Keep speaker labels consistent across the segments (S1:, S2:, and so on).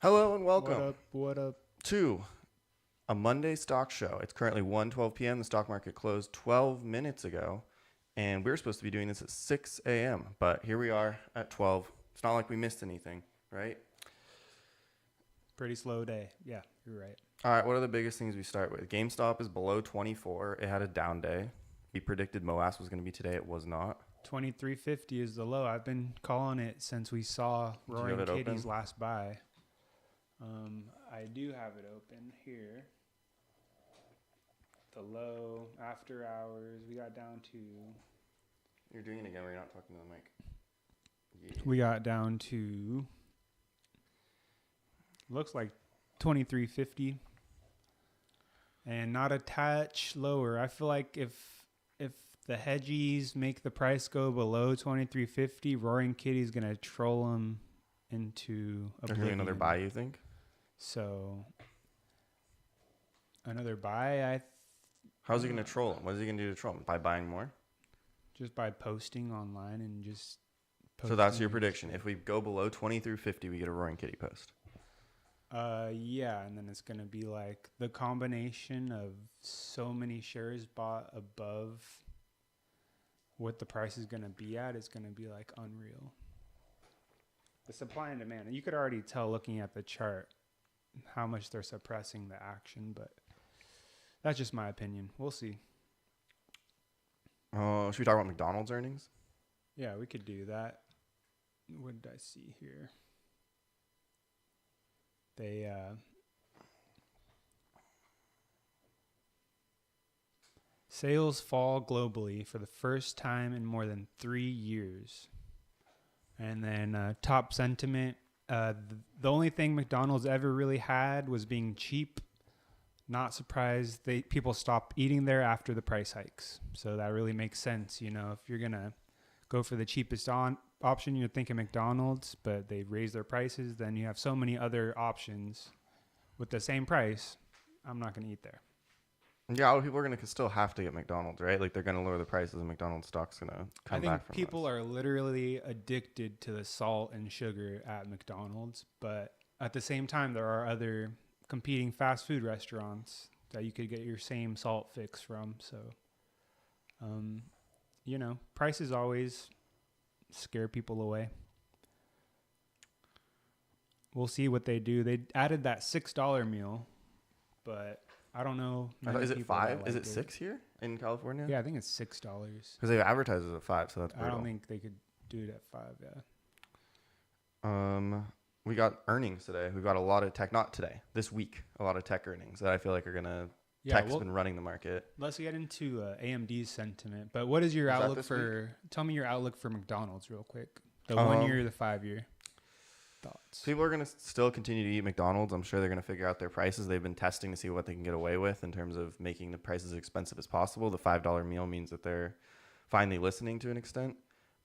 S1: Hello and
S2: What
S1: welcome
S2: up? What up?
S1: to a Monday stock show. It's currently 1:12 p.m. The stock market closed 12 minutes ago, and we were supposed to be doing this at 6 a.m., but here we are at 12. It's not like we missed anything, right?
S2: Pretty slow day. Yeah, you're right.
S1: All right, what are the biggest things we start with? GameStop is below 24. It had a down day. We predicted MOAS was going to be today. It was not.
S2: 2350 is the low. I've been calling it since we saw
S1: you
S2: Roaring
S1: have it
S2: Kitty's
S1: open?
S2: last buy. I do have it open here. The low after hours. We got down to.
S1: You're doing it again where you're not talking to the mic. Yeah.
S2: We got down to. Looks like 2350. And not a touch lower. I feel like if the hedgies make the price go below 2350, Roaring Kitty's gonna troll them into
S1: There's going to be another
S2: oblivion.
S1: buy, you think?
S2: So another buy,
S1: How's he going to troll him? What is he going to do to troll him? By buying more?
S2: just by posting online and just.
S1: So that's
S2: posting
S1: your
S2: his-
S1: prediction. If we go below 20 through 50, we get a Roaring Kitty post.
S2: Yeah, and then it's gonna be like the combination of so many shares bought above what the price is gonna be at is gonna be like unreal. The supply and demand. You could already tell looking at the chart how much they're suppressing the action, but that's just my opinion. We'll see.
S1: Should we talk about McDonald's earnings?
S2: Yeah, we could do that. What did I see here? They sales fall globally for the first time in more than 3 years. And then top sentiment, the only thing McDonald's ever really had was being cheap. Not surprised people stopped eating there after the price hikes. So that really makes sense. You know, if you're going to go for the cheapest option, you're thinking McDonald's, but they raise their prices, then you have so many other options with the same price. I'm not going to eat there.
S1: Yeah, a lot of people are going to still have to get McDonald's, right? Like they're going to lower the prices and McDonald's stock's going to come
S2: I
S1: back
S2: think
S1: from
S2: people
S1: this.
S2: are literally addicted to the salt and sugar at McDonald's, but at the same time, there are other competing fast food restaurants that you could get your same salt fix from. So, you know, prices always scare people away. We'll see what they do. They added that $6 meal, but I don't know.
S1: Is it
S2: people that
S1: 5? Is it
S2: liked
S1: 6 here in California?
S2: Yeah, I think it's $6.
S1: Because they advertise it at 5, so that's brutal.
S2: I don't think they could do it at 5. Yeah.
S1: We got earnings today. We've got a lot of tech, not today, this week, a lot of tech earnings that I feel like are going to, tech's been running the market.
S2: Let's get into AMD's sentiment. But what is your
S1: Is that
S2: outlook
S1: this
S2: for, tell me your outlook for McDonald's real quick. The 1 year, the 5 year thoughts.
S1: People are going to still continue to eat McDonald's. I'm sure they're going to figure out their prices. They've been testing to see what they can get away with in terms of making the prices as expensive as possible. The $5 meal means that they're finally listening to an extent.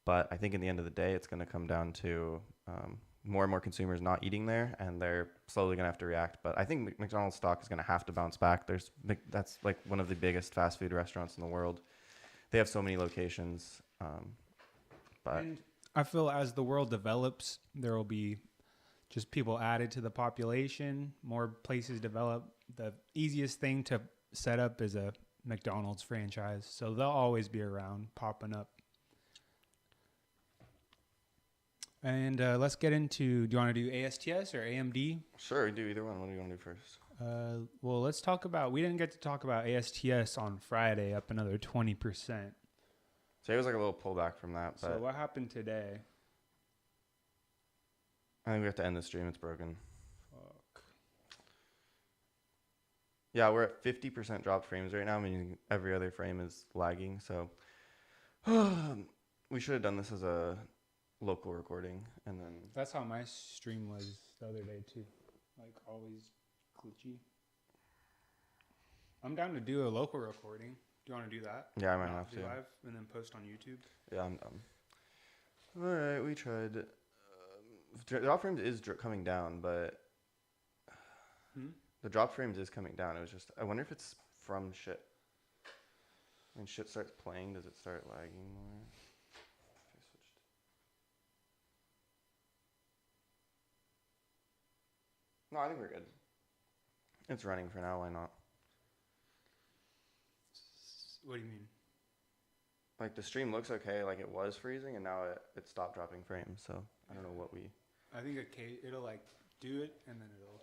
S1: But I think in the end of the day, it's going to come down to more and more consumers not eating there, and they're slowly going to have to react. But I think McDonald's stock is going to have to bounce back. That's like one of the biggest fast food restaurants in the world. They have so many locations. But
S2: And I feel as the world develops, there will be just people added to the population, more places develop. The easiest thing to set up is a McDonald's franchise. So they'll always be around, popping up. And let's get into, do you want to do ASTS or AMD?
S1: sure, we do either one. What do you want to do first?
S2: Well, let's talk about, we didn't get to talk about ASTS on Friday, up another 20%.
S1: So it was like a little pullback from that. But
S2: So what happened today?
S1: I think we have to end the stream. It's broken.
S2: Fuck.
S1: Yeah, we're at 50% dropped frames right now, meaning every other frame is lagging. So we should have done this as a local recording, and then
S2: That's how my stream was the other day too. Like always glitchy. I'm down to do a local recording. Do you want to do that?
S1: yeah, I might
S2: Not
S1: have
S2: do
S1: to.
S2: live and then post on YouTube.
S1: Yeah, I'm done. All right, we tried. The drop frames is coming down, but the drop frames is coming down. It was just, I wonder if it's from shit. When shit starts playing, does it start lagging more? If I switched. No, I think we're good. It's running for now. Why not?
S2: What do you mean?
S1: Like the stream looks okay. Like it was freezing, and now it stopped dropping frames. So I don't know what we.
S2: I think it'll like do it, and then it'll.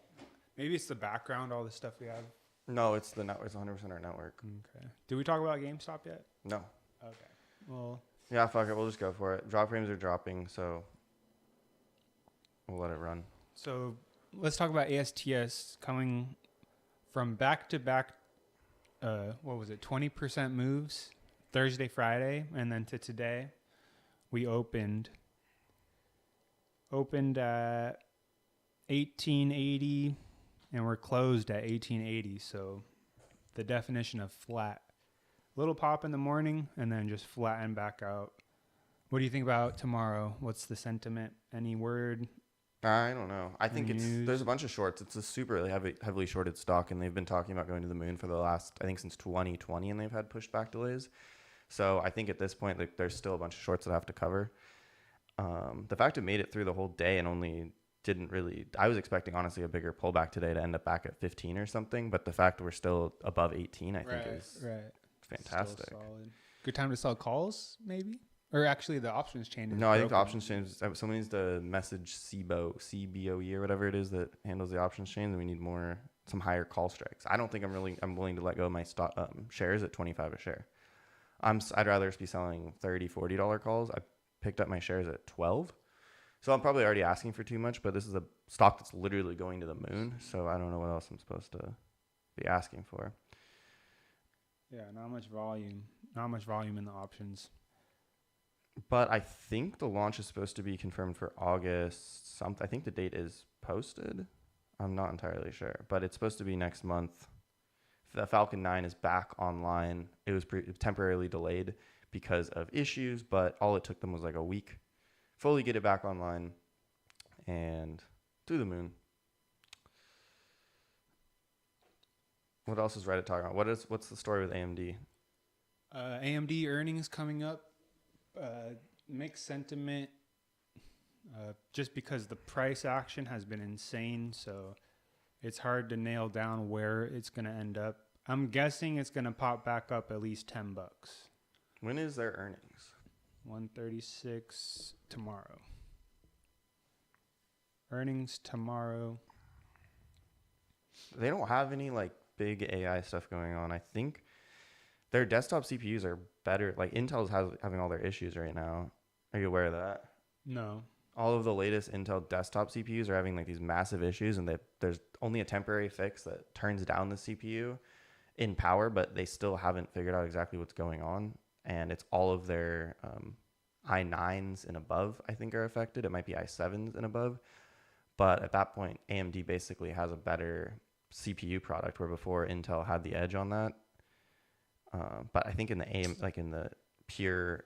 S2: Maybe it's the background, all the stuff we have.
S1: No, it's the net. It's 100% our network.
S2: Okay. Did we talk about GameStop yet?
S1: No.
S2: Okay. Well.
S1: Yeah, fuck it. We'll just go for it. Drop frames are dropping, so we'll let it run.
S2: So let's talk about ASTS coming from back to back. What was it? 20% moves Thursday, Friday, and then to today, we opened at 1880, and we're closed at 1880. So the definition of flat. Little pop in the morning, and then just flatten back out. What do you think about tomorrow? What's the sentiment? Any word?
S1: I don't know. I think
S2: News?
S1: there's a bunch of shorts. It's a super heavily shorted stock, and they've been talking about going to the moon for the last, I think, since 2020, and they've had pushback delays. So I think at this point, like, there's still a bunch of shorts that I have to cover. The fact it made it through the whole day and only didn't really, I was expecting honestly a bigger pullback today to end up back at 15 or something, but the fact we're still above 18, I think is fantastic.
S2: Still solid. Good time to sell calls, maybe? Or actually, the options chain is
S1: No, I think the
S2: broken.
S1: options chain, someone needs to message CBOE or whatever it is that handles the options chain, and we need some higher call strikes. I don't think I'm willing to let go of my stock shares at 25 a share. I'd rather just be selling $30, $40 calls. I picked up my shares at 12. So I'm probably already asking for too much, but this is a stock that's literally going to the moon. So I don't know what else I'm supposed to be asking for.
S2: Yeah, not much volume. Not much volume in the options.
S1: But I think the launch is supposed to be confirmed for August. I think the date is posted. I'm not entirely sure, but it's supposed to be next month. The Falcon 9 is back online. It was temporarily delayed because of issues, but all it took them was like a week. Fully get it back online and to the moon. What else is Reddit talking about? What's the story with AMD?
S2: AMD earnings coming up. Mixed sentiment. Just because the price action has been insane, so it's hard to nail down where it's going to end up. I'm guessing it's going to pop back up at least $10.
S1: When is their earnings?
S2: 136 tomorrow. Earnings tomorrow.
S1: They don't have any like big AI stuff going on. I think their desktop CPUs are better. Like Intel's having all their issues right now. Are you aware of that?
S2: No.
S1: All of the latest Intel desktop CPUs are having like these massive issues, and there's only a temporary fix that turns down the CPU in power, but they still haven't figured out exactly what's going on. And it's all of their i9s and above, I think, are affected. It might be i7s and above. But at that point, AMD basically has a better CPU product, where before Intel had the edge on that. But I think in the pure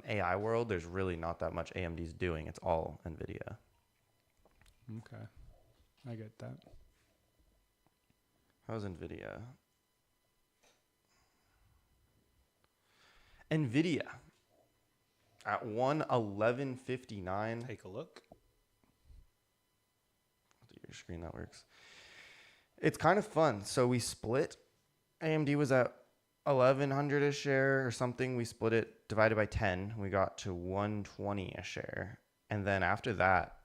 S1: AI world, there's really not that much AMD's doing. It's all NVIDIA.
S2: Okay. I get that.
S1: How's NVIDIA? NVIDIA at 111.59.
S2: Take a look.
S1: Your screen, that works. It's kind of fun. So we split. AMD was at 1,100 a share or something. We split it, divided by 10. We got to 120 a share. And then after that,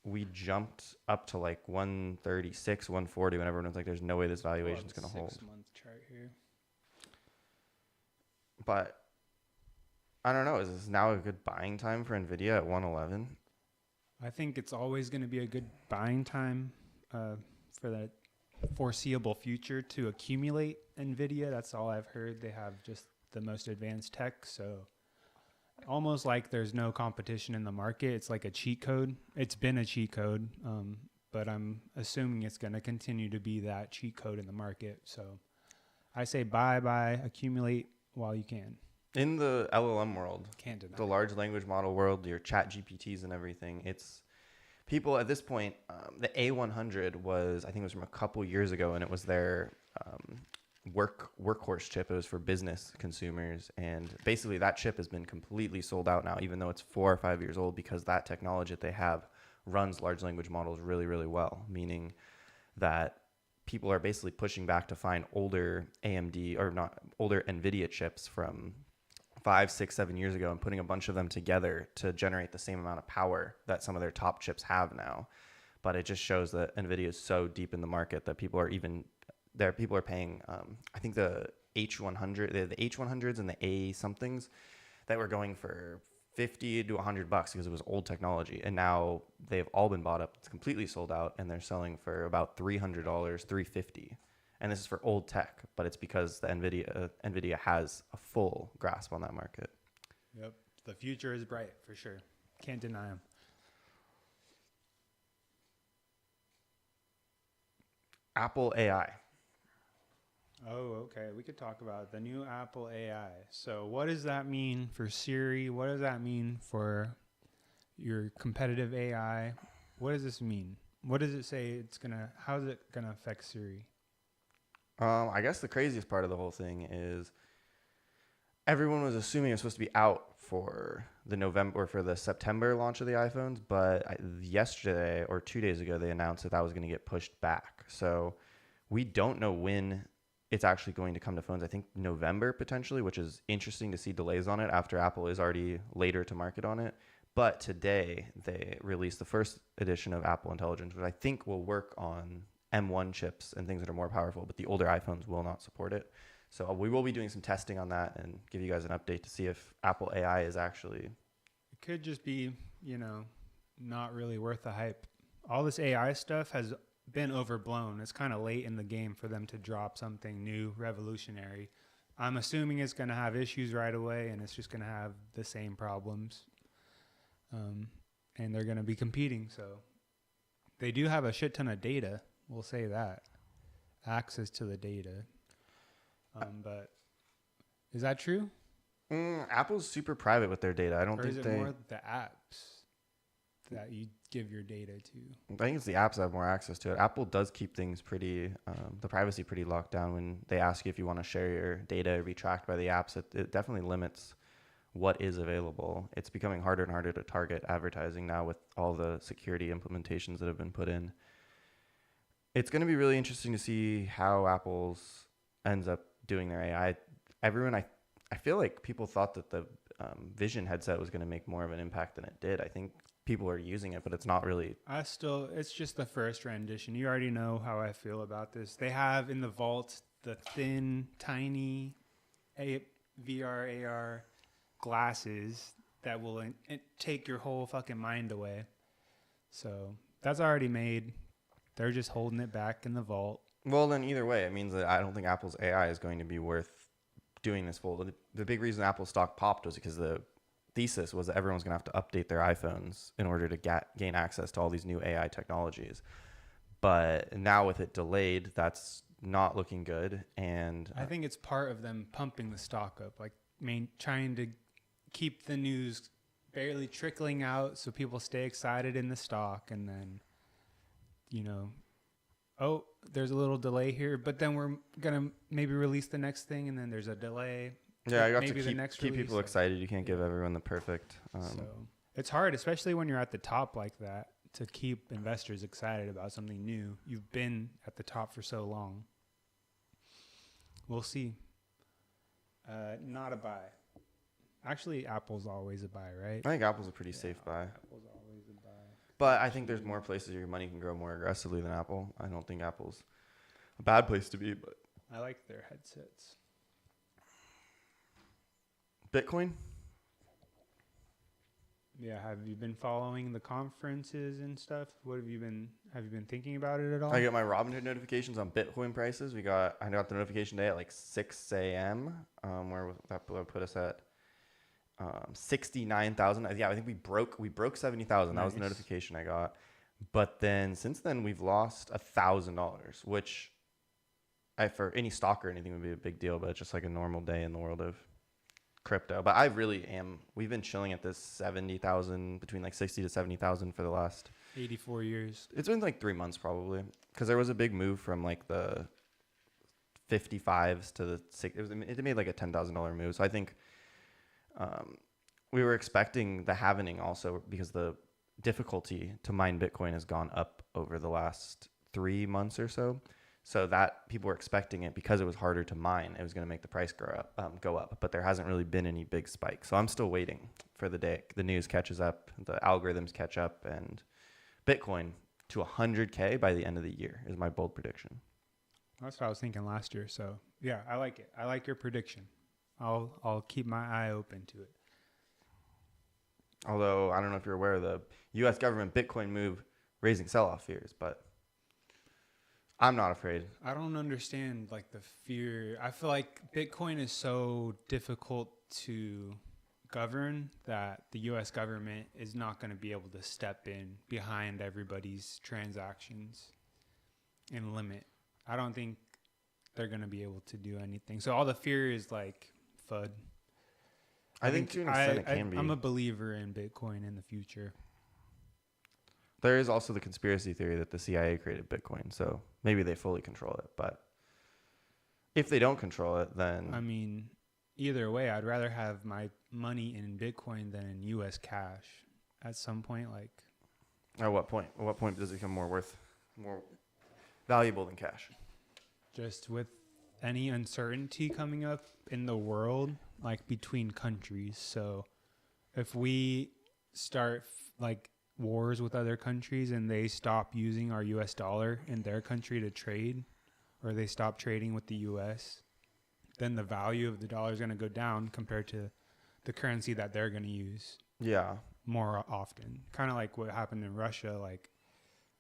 S1: we jumped up to like 136, 140 when everyone was like, there's no way this valuation is going to hold.
S2: 6-month chart here.
S1: But I don't know. Is this now a good buying time for NVIDIA at 111?
S2: I think it's always going to be a good buying time for the foreseeable future to accumulate NVIDIA. That's all I've heard. They have just the most advanced tech, so almost like there's no competition in the market. It's like a cheat code. It's been a cheat code, but I'm assuming it's going to continue to be that cheat code in the market. So I say buy, accumulate while you can.
S1: In the LLM world,
S2: Can't deny
S1: the large language model world, your chat GPTs and everything, it's people at this point, the A100 was, I think it was from a couple years ago, and it was their workhorse chip. It was for business consumers. And basically that chip has been completely sold out now, even though it's 4 or 5 years old, because that technology that they have runs large language models really, really well, meaning that people are basically pushing back to find older AMD or not older NVIDIA chips from 5, 6, 7 years ago and putting a bunch of them together to generate the same amount of power that some of their top chips have now. But it just shows that NVIDIA is so deep in the market that people are paying, I think the H100, the H100s and the A somethings that were going for $50 to $100 because it was old technology, and now they've all been bought up. It's completely sold out, and they're selling for about $300, $350, and this is for old tech. But it's because the NVIDIA has a full grasp on that market.
S2: Yep, the future is bright for sure. Can't deny them.
S1: Apple AI.
S2: Oh, okay. We could talk about the new Apple AI. So, what does that mean for Siri? What does that mean for your competitive AI? What does this mean? What does it say how is it gonna affect Siri?
S1: I guess the craziest part of the whole thing is everyone was assuming it was supposed to be out for the November or for the September launch of the iPhones, but yesterday or 2 days ago they announced that was going to get pushed back. So we don't know when it's actually going to come to phones. I think November potentially, which is interesting to see delays on it after Apple is already later to market on it. But today they released the first edition of Apple Intelligence, which I think will work on M1 chips and things that are more powerful, but the older iPhones will not support it. So we will be doing some testing on that and give you guys an update to see if Apple AI is actually...
S2: It could just be, not really worth the hype. All this AI stuff has been overblown. It's kind of late in the game for them to drop something new, revolutionary. I'm assuming it's going to have issues right away, and it's just going to have the same problems. And they're going to be competing. So they do have a shit ton of data. We'll say that. Access to the data. But is that true?
S1: Apple's super private with their data. I don't
S2: or
S1: think
S2: is it more the apps that you give your data to?
S1: I think it's the apps that have more access to it. Apple does keep things pretty, the privacy pretty locked down. When they ask you if you want to share your data or be tracked by the apps, it definitely limits what is available. It's becoming harder and harder to target advertising now with all the security implementations that have been put in. It's going to be really interesting to see how Apple's ends up doing their AI. I feel like people thought that the Vision headset was going to make more of an impact than it did. I think people are using it, but it's not really.
S2: It's just the first rendition. You already know how I feel about this. They have in the vault the thin, tiny VR, AR glasses that will take your whole fucking mind away. So that's already made. They're just holding it back in the vault.
S1: Well, then either way, it means that I don't think Apple's AI is going to be worth doing this full. The big reason Apple stock popped was because the thesis was that everyone's going to have to update their iPhones in order to gain access to all these new AI technologies. But now with it delayed, that's not looking good. And
S2: I think it's part of them pumping the stock up, like trying to keep the news barely trickling out so people stay excited in the stock, and then oh, there's a little delay here, but then we're gonna maybe release the next thing, and then there's a delay.
S1: Yeah, you have to keep people excited. You can't give everyone the perfect.
S2: So it's hard, especially when you're at the top like that, to keep investors excited about something new. You've been at the top for so long. We'll see. Not a buy. Actually, Apple's always a buy, right?
S1: I think Apple's a pretty safe buy.
S2: Apple's always a buy.
S1: But I think there's more places your money can grow more aggressively than Apple. I don't think Apple's a bad place to be, but
S2: I like their headsets.
S1: Bitcoin?
S2: Yeah, have you been following the conferences and stuff? Have you been thinking about it at all?
S1: I get my Robinhood notifications on Bitcoin prices. I got the notification today at like 6 a.m. Where that would put us at 69,000. Yeah, I think we broke 70,000. That was the notification I got. But then since then we've lost $1,000, which for any stock or anything would be a big deal, but it's just like a normal day in the world of crypto. But I really am. We've been chilling at this 70,000, between like 60 to 70,000 for the last
S2: 84 years.
S1: It's been like 3 months probably, because there was a big move from like the 55s to the 6. It made like a $10,000 move. So I think we were expecting the halvening also, because the difficulty to mine Bitcoin has gone up over the last 3 months or so. So that people were expecting it because it was harder to mine. It was going to make the price go up. But there hasn't really been any big spike. So I'm still waiting for the day the news catches up, the algorithms catch up, and Bitcoin to 100K by the end of the year is my bold prediction.
S2: That's what I was thinking last year. So yeah, I like it. I like your prediction. I'll keep my eye open to it.
S1: Although I don't know if you're aware of the U.S. government Bitcoin move raising sell-off fears, but I'm not afraid.
S2: I don't understand like the fear. I feel like Bitcoin is so difficult to govern that the US government is not going to be able to step in behind everybody's transactions and limit. I don't think they're going to be able to do anything. So all the fear is like FUD.
S1: I think to an extent it can be.
S2: I'm a believer in Bitcoin in the future.
S1: There is also the conspiracy theory that the CIA created Bitcoin, so maybe they fully control it. But if they don't control it, then...
S2: I mean, either way, I'd rather have my money in Bitcoin than in U.S. cash at some point. Like,
S1: at what point? At what point does it become more valuable than cash?
S2: Just with any uncertainty coming up in the world, like between countries. So if we start like wars with other countries and they stop using our US dollar in their country to trade, or they stop trading with the US, then the value of the dollar is going to go down compared to the currency that they're going to use.
S1: Yeah.
S2: More often. Kind of like what happened in Russia. Like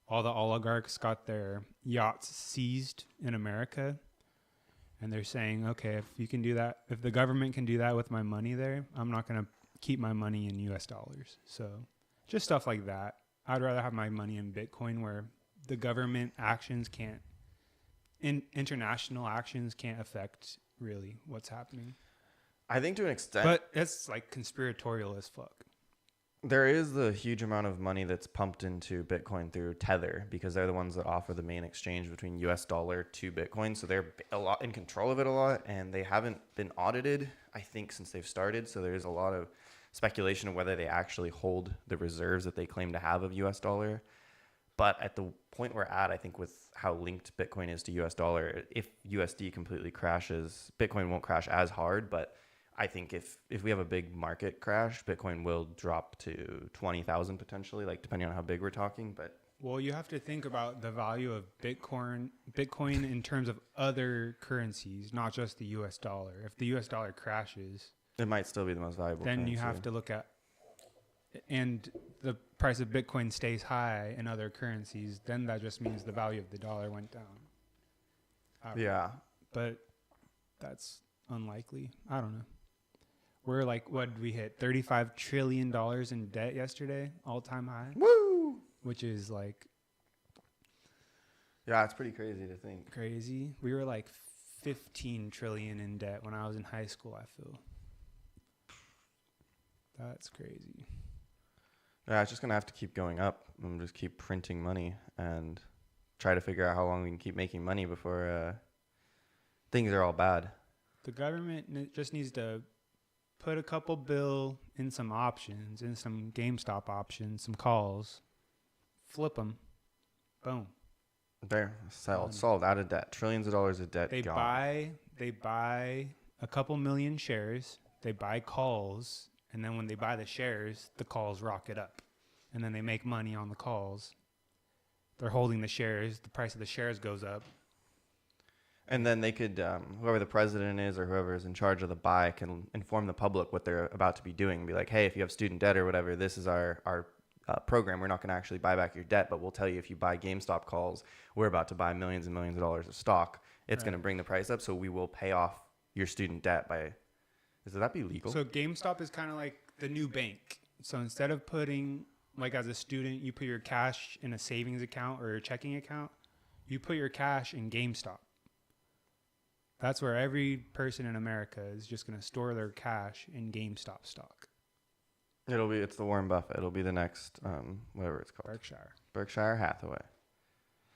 S2: all the oligarchs got their yachts seized in America. And they're saying, okay, if you can do that, if the government can do that with my money there, I'm not going to keep my money in US dollars. So just stuff like that. I'd rather have my money in Bitcoin where the government actions can't, international actions can't affect really what's happening.
S1: I think to an extent.
S2: But it's like conspiratorial as fuck.
S1: There is the huge amount of money that's pumped into Bitcoin through Tether because they're the ones that offer the main exchange between US dollar to Bitcoin. So they're a lot in control of it a lot, and they haven't been audited, I think, since they've started. So there's a lot of speculation of whether they actually hold the reserves that they claim to have of US dollar. But at the point we're at, I think with how linked Bitcoin is to US dollar, if USD completely crashes, Bitcoin won't crash as hard, but I think if we have a big market crash, Bitcoin will drop to 20,000 potentially, like depending on how big we're talking. But
S2: well, you have to think about the value of Bitcoin in terms of other currencies, not just the US dollar. If the US dollar crashes,
S1: it might still be the most valuable
S2: then
S1: currency.
S2: you have to look at, and the price of Bitcoin stays high in other currencies, then that just means the value of the dollar went down.
S1: Yeah.
S2: But that's unlikely. I don't know. We're like, what did we hit? $35 trillion in debt yesterday, all-time high.
S1: Woo!
S2: Which is like...
S1: Yeah, it's pretty crazy to think.
S2: Crazy. We were like 15 trillion in debt when I was in high school, I feel. That's crazy.
S1: Yeah, it's just going to have to keep going up and just keep printing money and try to figure out how long we can keep making money before things are all bad.
S2: The government just needs to put a couple bill in some options, in some GameStop options, some calls, flip them, boom.
S1: There, solved, out of debt, trillions of dollars of debt.
S2: They
S1: gone.
S2: buy a couple million shares, they buy calls, and then when they buy the shares, the calls rocket up, and then they make money on the calls. They're holding the shares, the price of the shares goes up.
S1: And then they could, whoever the president is or whoever is in charge of the buy can inform the public what they're about to be doing. Be like, hey, if you have student debt or whatever, this is our program. We're not going to actually buy back your debt, but we'll tell you if you buy GameStop calls, we're about to buy millions and millions of dollars of stock. It's going to bring the price up, so we will pay off your student debt by... Does that be legal?
S2: So GameStop is kind of like the new bank. So instead of putting, like as a student, you put your cash in a savings account or a checking account, you put your cash in GameStop. That's where every person in America is just going to store their cash in GameStop stock.
S1: It's the Warren Buffett. It'll be the next, whatever it's called. Berkshire Hathaway.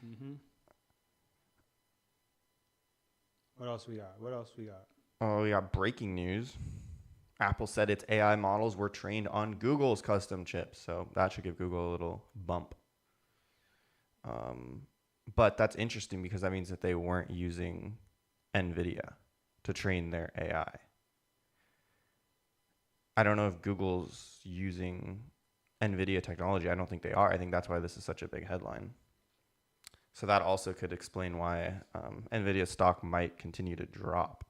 S2: Mm-hmm. What else we got?
S1: Oh, we got breaking news. Apple said its AI models were trained on Google's custom chips, so that should give Google a little bump. But that's interesting because that means that they weren't using NVIDIA to train their AI. I don't know if Google's using NVIDIA technology. I don't think they are. I think that's why this is such a big headline. So that also could explain why NVIDIA stock might continue to drop.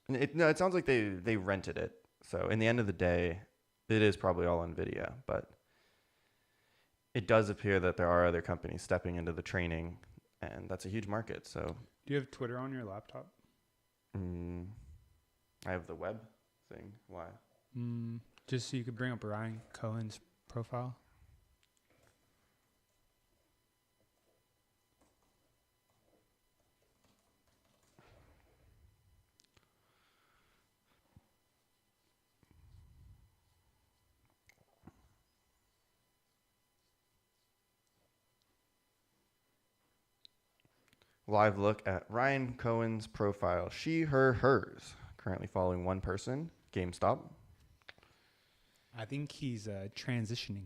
S1: It sounds like they rented it. So in the end of the day, it is probably all NVIDIA. But it does appear that there are other companies stepping into the training, and that's a huge market. So
S2: Do you have Twitter on your laptop?
S1: I have the web thing. Why?
S2: Just so you could bring up Ryan Cohen's profile.
S1: Live look at Ryan Cohen's profile. She, her, hers. Currently following one person. GameStop.
S2: I think he's transitioning.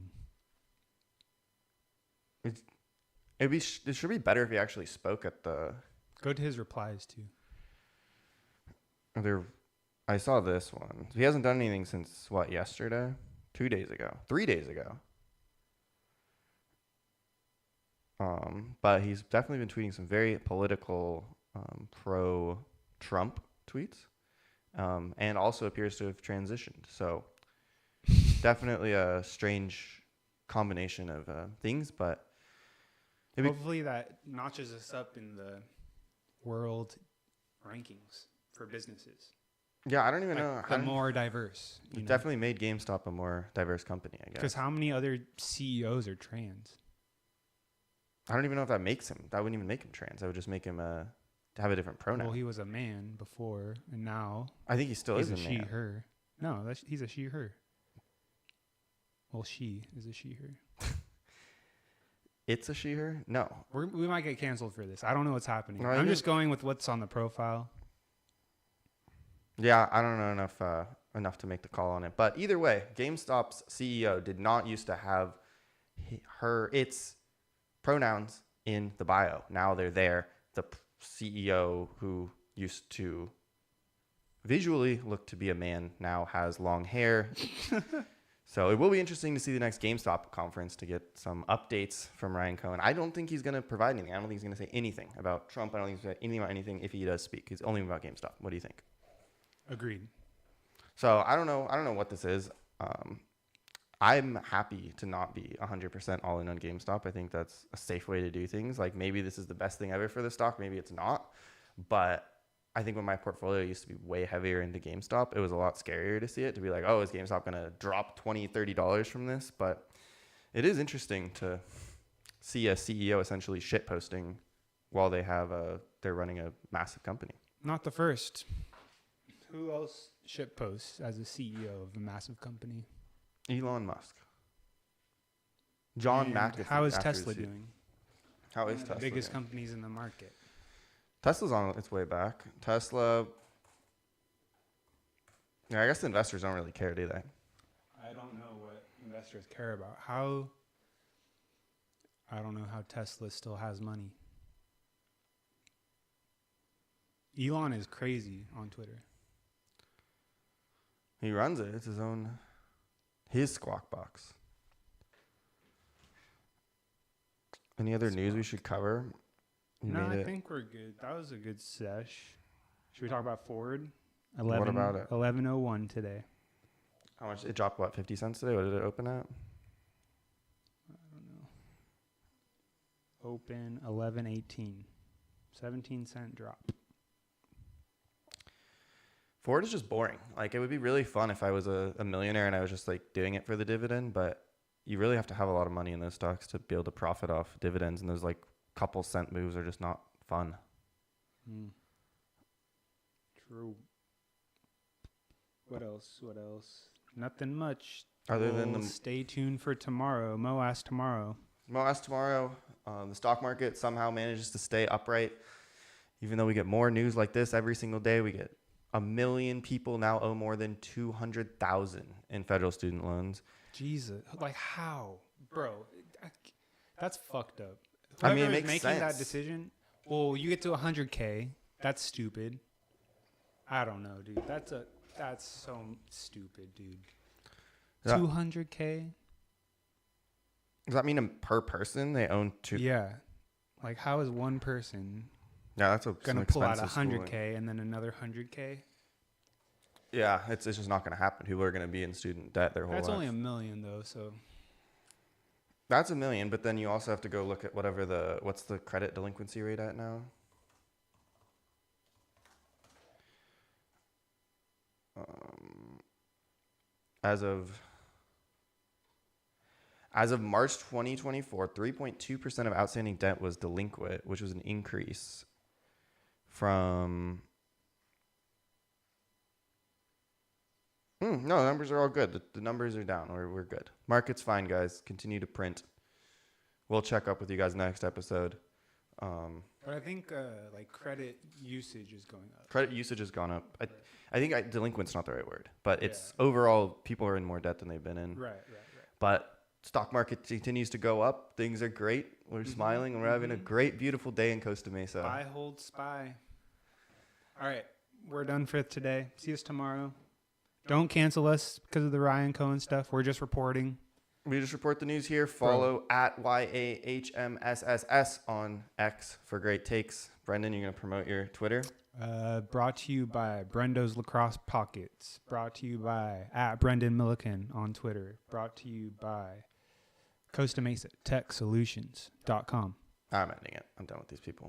S1: It should be better if he actually spoke at the.
S2: Go to his replies too.
S1: I saw this one. He hasn't done anything since what? Yesterday, 2 days ago, 3 days ago. But he's definitely been tweeting some very political, pro-Trump tweets, and also appears to have transitioned. So definitely a strange combination of things, but
S2: hopefully that notches us up in the world rankings for businesses.
S1: Yeah, I don't even know.
S2: The more diverse.
S1: It definitely made GameStop a more diverse company, I guess.
S2: Because how many other CEOs are trans?
S1: I don't even know if that makes him. That wouldn't even make him trans. That would just make him have a different pronoun.
S2: Well, he was a man before, and now
S1: I think he still is a man.
S2: She, her. No, he's a she, her. Well, she is a she, her.
S1: It's a she, her? No.
S2: We might get canceled for this. I don't know what's happening.
S1: No,
S2: I'm just going with what's on the profile.
S1: Yeah, I don't know enough to make the call on it. But either way, GameStop's CEO did not used to have its pronouns in the bio. Now they're there. The CEO who used to visually look to be a man now has long hair. So it will be interesting to see the next GameStop conference to get some updates from Ryan Cohen. I don't think he's going to provide anything. I don't think he's going to say anything about Trump. I don't think he's going to say anything about anything if he does speak. It's only about GameStop. What do you think?
S2: Agreed.
S1: So I don't know what this is. I'm happy to not be 100% all in on GameStop. I think that's a safe way to do things. Like maybe this is the best thing ever for the stock. Maybe it's not. But I think when my portfolio used to be way heavier into GameStop, it was a lot scarier to see it, to be like, oh, is GameStop going to drop $20, $30 from this? But it is interesting to see a CEO essentially shitposting while they're running a massive company.
S2: Not the first. Who else shitposts as a CEO of a massive company?
S1: Elon Musk. John McAfee.
S2: How is Tesla doing?
S1: How is Tesla?
S2: The biggest
S1: doing?
S2: companies in the market.
S1: Tesla's on its way back. Tesla. Yeah, I guess the investors don't really care, do they?
S2: I don't know what investors care about. I don't know how Tesla still has money. Elon is crazy on Twitter.
S1: He runs it. It's his squawk box. Any other news we should cover?
S2: I think we're good. That was a good sesh. Should we talk about Ford?
S1: What about it?
S2: 11:01 today.
S1: How much? It dropped, 50 cents today? What did it open at?
S2: I don't know. Open 11:18. 17-cent drop.
S1: Ford is just boring. Like, it would be really fun if I was a millionaire and I was just like doing it for the dividend, but you really have to have a lot of money in those stocks to be able to profit off dividends, and those like couple cent moves are just not fun.
S2: True. What else? Nothing much.
S1: Other than
S2: stay tuned for tomorrow. Mo asked tomorrow.
S1: The stock market somehow manages to stay upright. Even though we get more news like this every single day, we get 1 million people now owe more than 200,000 in federal student loans.
S2: Jesus, like how, bro? That's fucked up.
S1: I mean, it
S2: Whoever is
S1: makes
S2: making that
S1: sense.
S2: decision, well, you get to 100K. That's stupid. I don't know, dude. That's so stupid, dude.
S1: Yeah.
S2: 200K.
S1: Does that mean per person they own two?
S2: Yeah, like how is one person
S1: Yeah, that's
S2: gonna pull out 100K and then another 100K?
S1: Yeah, it's just not going to happen. People are going to be in student debt their whole
S2: That's
S1: life.
S2: only $1 million though, so
S1: That's $1 million, but then you also have to go look at what's the credit delinquency rate at now? As of March 2024, 3.2% of outstanding debt was delinquent, which was an increase from. No, the numbers are all good. The numbers are down. We're good. Market's fine, guys. Continue to print. We'll check up with you guys next episode.
S2: but I think like credit usage is going up.
S1: Credit usage has gone up. I think delinquent's not the right word, but it's overall people are in more debt than they've been in.
S2: Right.
S1: But stock market continues to go up. Things are great. We're smiling and we're having a great, beautiful day in Costa Mesa.
S2: Buy, hold, spy. All right, we're done for today. See us tomorrow. Don't cancel us because of the Ryan Cohen stuff. We're just reporting.
S1: We just report the news here. Follow at YAHMSSS on X for great takes. Brendan, you're going to promote your Twitter?
S2: Brought to you by Brendo's Lacrosse Pockets. Brought to you by at Brendan Milliken on Twitter. Brought to you by Costa Mesa Tech Solutions.com.
S1: I'm ending it. I'm done with these people.